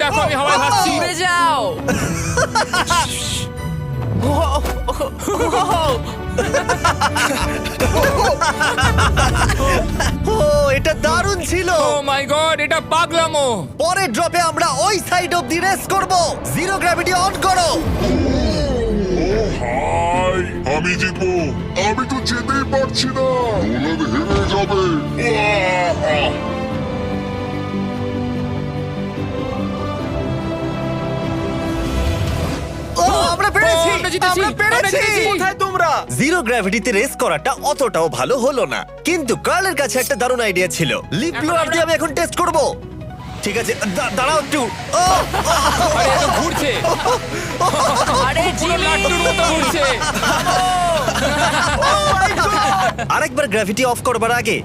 দেখো আমি হাওয়ায় ভাসছি। উড়ে যাও। ও এটা দারুণ ছিল। ও মাই গড, এটা পাগলামো। পরের ড্রপে আমরা ওই সাইড অফ দি রেস করব। জিরো গ্র্যাভিটি অন করো। হাই, আমি জিতবো। আমি তো যেতেই পারছি না, নোলান হেরে যাবে। আহ! ও আমরা পেরেছি, আমরা জিতেছি, আমরা আমরা পেরেছি। জিতেছি। কোথায় তোমরা? জিরো গ্র্যাভিটিতে রেস করাটা অতটাও ভালো হলো না, কিন্তু কার্লের কাছে একটা দারুণ আইডিয়া ছিল। লিপ ব্লোয়ার দিয়ে আমি এখন টেস্ট করব। ঠিক আছে, দাঁড়াও একটু। ও, আরে এত ঘুরছে, আরে জিমি। লাট্টুর মতো ঘুরছে। আরেকবার গ্র্যাভিটি অফ করবার আগে